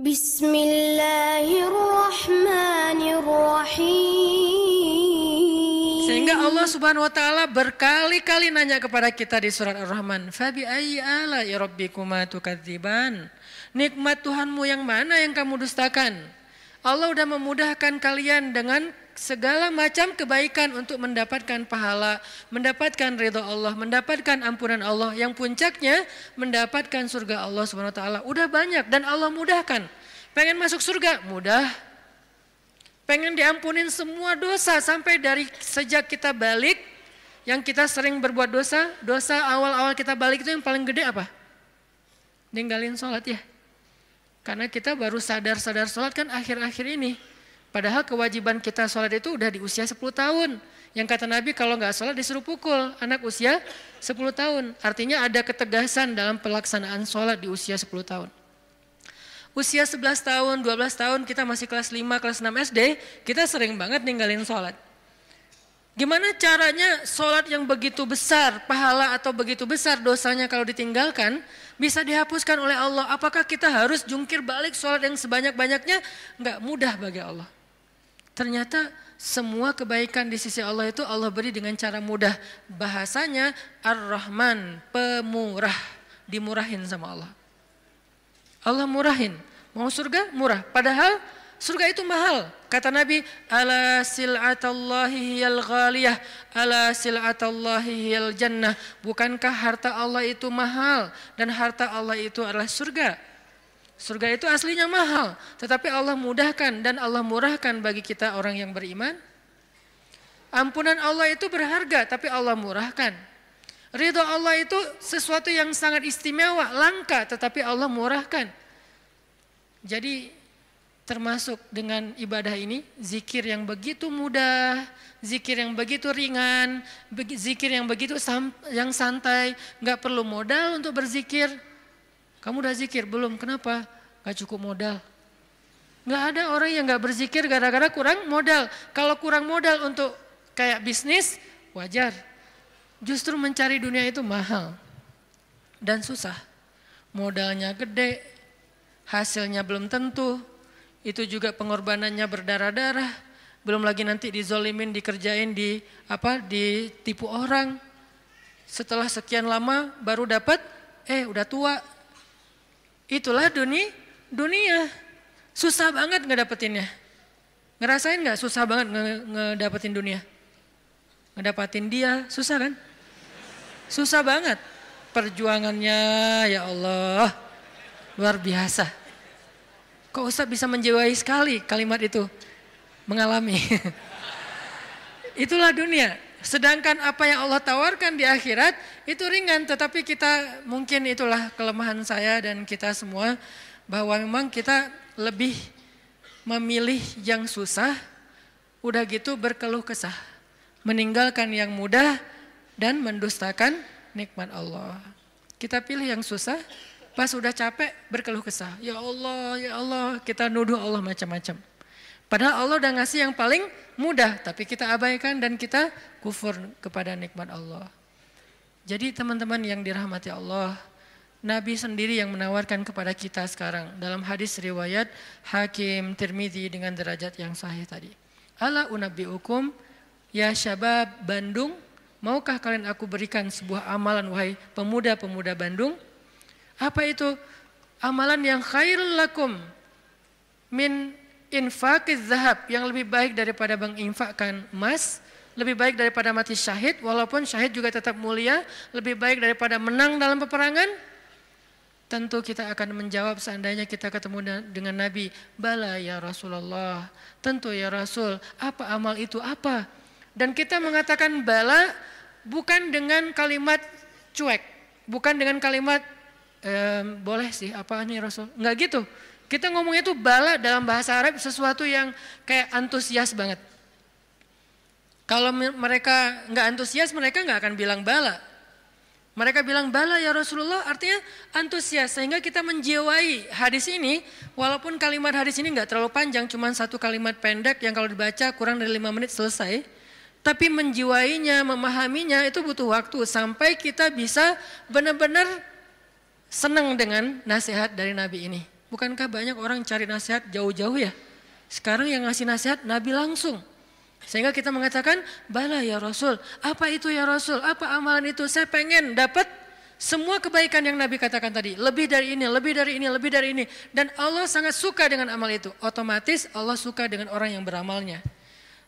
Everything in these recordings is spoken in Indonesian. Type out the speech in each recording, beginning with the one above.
Bismillahirrahmanirrahim. Sehingga Allah Subhanahu wa taala berkali-kali nanya kepada kita di surat Ar-Rahman, "Fabi ayyi ala'i rabbikuma tukadziban?" Nikmat Tuhanmu yang mana yang kamu dustakan? Allah sudah memudahkan kalian dengan segala macam kebaikan untuk mendapatkan pahala, mendapatkan ridha Allah, mendapatkan ampunan Allah, yang puncaknya mendapatkan surga Allah Subhanahu wa taala. Udah banyak dan Allah mudahkan. Pengen masuk surga? Mudah. Pengen diampunin semua dosa sampai dari sejak kita balik, yang kita sering berbuat dosa awal-awal kita balik itu yang paling gede apa? Ninggalin sholat ya. Karena kita baru sadar sholat kan akhir-akhir ini. Padahal kewajiban kita sholat itu udah di usia 10 tahun. Yang kata Nabi kalau nggak sholat disuruh pukul anak usia 10 tahun. Artinya ada ketegasan dalam pelaksanaan sholat di usia 10 tahun. Usia 11 tahun, 12 tahun kita masih kelas 5, kelas 6 SD, kita sering banget ninggalin sholat. Gimana caranya sholat yang begitu besar pahala atau begitu besar dosanya kalau ditinggalkan bisa dihapuskan oleh Allah? Apakah kita harus jungkir balik sholat yang sebanyak-banyaknya? Enggak mudah bagi Allah. Ternyata semua kebaikan di sisi Allah itu Allah beri dengan cara mudah. Bahasanya Ar-Rahman, pemurah, dimurahin sama Allah. Allah murahin. Mau surga? Murah. Padahal surga itu mahal. Kata Nabi, ala sil'atallahi hiyal ghaliyah, ala sil'atallahi hiyal jannah. Bukankah harta Allah itu mahal dan harta Allah itu adalah surga? Surga itu aslinya mahal, tetapi Allah mudahkan dan Allah murahkan bagi kita orang yang beriman. Ampunan Allah itu berharga, tapi Allah murahkan. Ridha Allah itu sesuatu yang sangat istimewa, langka, tetapi Allah murahkan. Jadi termasuk dengan ibadah ini, zikir yang begitu mudah, zikir yang begitu ringan, zikir yang begitu yang santai, nggak perlu modal untuk berzikir. Kamu udah zikir belum? Kenapa? Gak cukup modal. Gak ada orang yang gak berzikir gara-gara kurang modal. Kalau kurang modal untuk kayak bisnis, wajar. Justru mencari dunia itu mahal dan susah. Modalnya gede, hasilnya belum tentu. Itu juga pengorbanannya berdarah-darah. Belum lagi nanti dizolimin, dikerjain, ditipu orang. Setelah sekian lama baru dapat, udah tua. Itulah dunia. Susah banget ngedapetinnya. Ngerasain gak susah banget ngedapetin dunia? Ngedapetin dia, susah kan? Susah banget. Perjuangannya ya Allah, luar biasa. Kok Ustaz bisa menjiwai sekali kalimat itu? Mengalami. Itulah dunia. Sedangkan apa yang Allah tawarkan di akhirat itu ringan, tetapi kita mungkin itulah kelemahan saya dan kita semua, bahwa memang kita lebih memilih yang susah, udah gitu berkeluh kesah, meninggalkan yang mudah dan mendustakan nikmat Allah. Kita pilih yang susah, pas udah capek berkeluh kesah, ya Allah, kita nuduh Allah macam-macam. Padahal Allah udah ngasih yang paling mudah, tapi kita abaikan dan kita kufur kepada nikmat Allah. Jadi teman-teman yang dirahmati Allah, Nabi sendiri yang menawarkan kepada kita sekarang dalam hadis riwayat Hakim Tirmidzi dengan derajat yang sahih tadi. Ala unabbiukum ya syabab Bandung, maukah kalian aku berikan sebuah amalan wahai pemuda-pemuda Bandung? Apa itu? Amalan yang khairul lakum min infaqiz zahab, yang lebih baik daripada menginfakkan emas, lebih baik daripada mati syahid, walaupun syahid juga tetap mulia, lebih baik daripada menang dalam peperangan. Tentu kita akan menjawab seandainya kita ketemu dengan Nabi, bala ya Rasulullah, tentu ya Rasul, apa amal itu apa? Dan kita mengatakan bala bukan dengan kalimat cuek, bukan dengan kalimat boleh sih, apa nih Rasul, enggak gitu. Kita ngomongnya itu bala dalam bahasa Arab sesuatu yang kayak antusias banget. Kalau mereka nggak antusias, mereka nggak akan bilang bala. Mereka bilang bala ya Rasulullah, artinya antusias. Sehingga kita menjiwai hadis ini, walaupun kalimat hadis ini nggak terlalu panjang, cuma satu kalimat pendek yang kalau dibaca kurang dari 5 menit selesai. Tapi menjiwainya, memahaminya itu butuh waktu sampai kita bisa benar-benar senang dengan nasihat dari Nabi ini. Bukankah banyak orang cari nasihat jauh-jauh ya? Sekarang yang ngasih nasihat Nabi langsung. Sehingga kita mengatakan, bala ya Rasul, apa itu ya Rasul, apa amalan itu? Saya pengen dapat semua kebaikan yang Nabi katakan tadi. Lebih dari ini, lebih dari ini, lebih dari ini. Dan Allah sangat suka dengan amal itu. Otomatis Allah suka dengan orang yang beramalnya.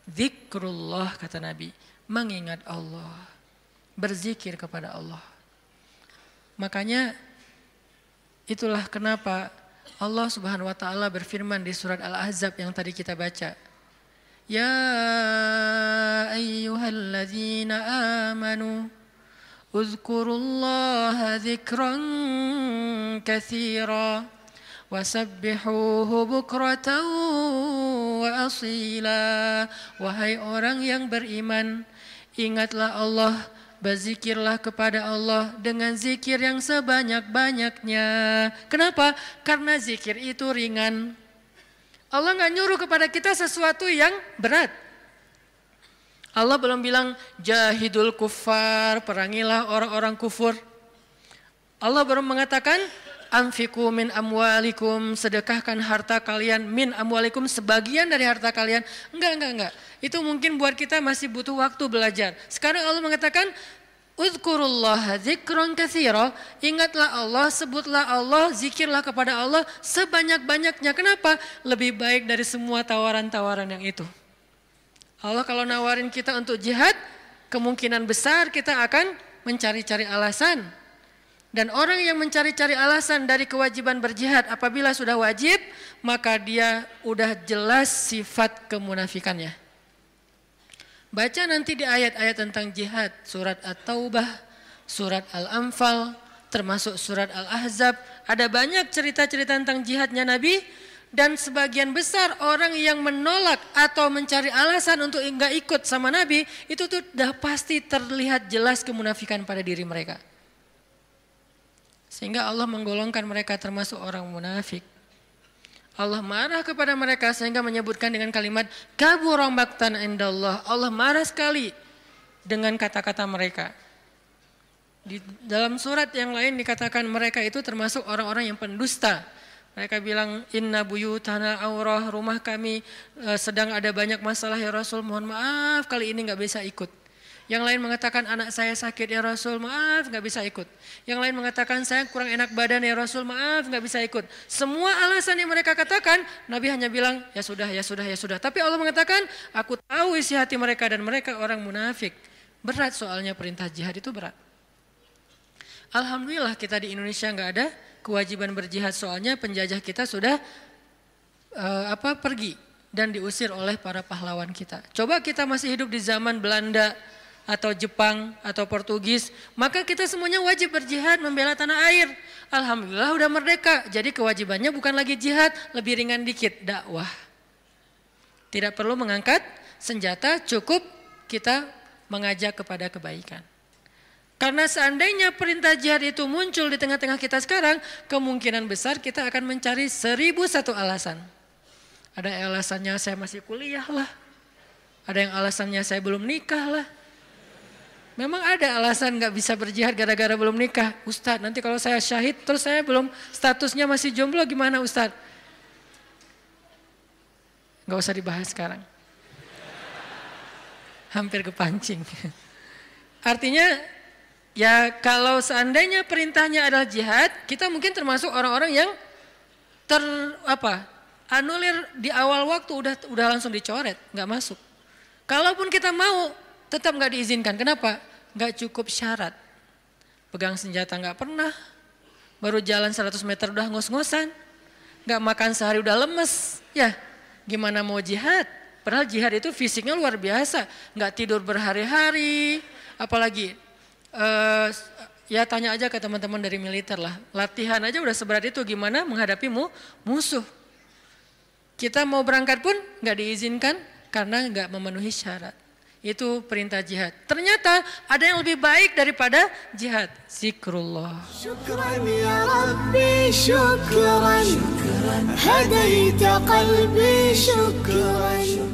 Zikrullah kata Nabi, mengingat Allah. Berzikir kepada Allah. Makanya itulah kenapa Allah Subhanahu wa taala berfirman di surat Al-Ahzab yang tadi kita baca. Ya ayyuhalladzina amanu uzkurullaha dzikran katsira wasabbihuhu bukratan wa asila. Wahai orang yang beriman, ingatlah Allah, berzikirlah kepada Allah dengan zikir yang sebanyak-banyaknya. Kenapa? Karena zikir itu ringan. Allah nggak nyuruh kepada kita sesuatu yang berat. Allah belum bilang jahidul kuffar, perangilah orang-orang kufur. Allah baru mengatakan anfiqu min amwalikum, sedekahkan harta kalian, min amwalikum, sebagian dari harta kalian. Enggak. Itu mungkin buat kita masih butuh waktu belajar. Sekarang Allah mengatakan uzkurullaha dzikran katsira, ingatlah Allah, sebutlah Allah, zikirlah kepada Allah sebanyak-banyaknya. Kenapa? Lebih baik dari semua tawaran-tawaran yang itu. Allah kalau nawarin kita untuk jihad, kemungkinan besar kita akan mencari-cari alasan. Dan orang yang mencari-cari alasan dari kewajiban berjihad apabila sudah wajib, maka dia udah jelas sifat kemunafikannya. Baca nanti di ayat-ayat tentang jihad, surat At-Taubah, surat Al-Anfal, termasuk surat Al-Ahzab. Ada banyak cerita-cerita tentang jihadnya Nabi, dan sebagian besar orang yang menolak atau mencari alasan untuk enggak ikut sama Nabi, itu tuh udah pasti terlihat jelas kemunafikan pada diri mereka. Sehingga Allah menggolongkan mereka termasuk orang munafik. Allah marah kepada mereka sehingga menyebutkan dengan kalimat kabura maqtan indallah. Allah marah sekali dengan kata-kata mereka. Di dalam surat yang lain dikatakan mereka itu termasuk orang-orang yang pendusta. Mereka bilang inna buyutana aurah, rumah kami sedang ada banyak masalah ya Rasul, mohon maaf kali ini enggak bisa ikut. Yang lain mengatakan anak saya sakit ya Rasul, maaf nggak bisa ikut. Yang lain mengatakan saya kurang enak badan ya Rasul, maaf nggak bisa ikut. Semua alasan yang mereka katakan, Nabi hanya bilang ya sudah. Tapi Allah mengatakan aku tahu isi hati mereka dan mereka orang munafik. Berat soalnya perintah jihad itu berat. Alhamdulillah kita di Indonesia nggak ada kewajiban berjihad soalnya penjajah kita sudah pergi dan diusir oleh para pahlawan kita. Coba kita masih hidup di zaman Belanda atau Jepang atau Portugis, maka kita semuanya wajib berjihad membela tanah air. Alhamdulillah udah merdeka, jadi kewajibannya bukan lagi jihad, lebih ringan dikit, dakwah. Tidak perlu mengangkat senjata, cukup kita mengajak kepada kebaikan. Karena seandainya perintah jihad itu muncul di tengah-tengah kita sekarang, kemungkinan besar kita akan mencari 1001 alasan. Ada alasannya saya masih kuliah lah, ada yang alasannya saya belum nikah lah. Memang ada alasan gak bisa berjihad gara-gara belum nikah. Ustadz nanti kalau saya syahid terus saya belum statusnya masih jomblo gimana Ustadz? Gak usah dibahas sekarang. Hampir kepancing. Artinya ya kalau seandainya perintahnya adalah jihad, kita mungkin termasuk orang-orang yang anulir di awal waktu udah langsung dicoret, gak masuk. Kalaupun kita mau, tetap nggak diizinkan. Kenapa? Nggak cukup syarat. Pegang senjata nggak pernah. Baru jalan 100 meter udah ngos-ngosan. Nggak makan sehari udah lemes. Ya, gimana mau jihad? Padahal jihad itu fisiknya luar biasa. Nggak tidur berhari-hari. Apalagi, ya tanya aja ke teman-teman dari militer lah. Latihan aja udah seberat itu. Gimana menghadapi musuh? Kita mau berangkat pun nggak diizinkan karena nggak memenuhi syarat. Itu perintah jihad. Ternyata ada yang lebih baik daripada jihad. Zikrullah. Syukran ya Rabbi, syukran. Hadaita qalbi, syukran.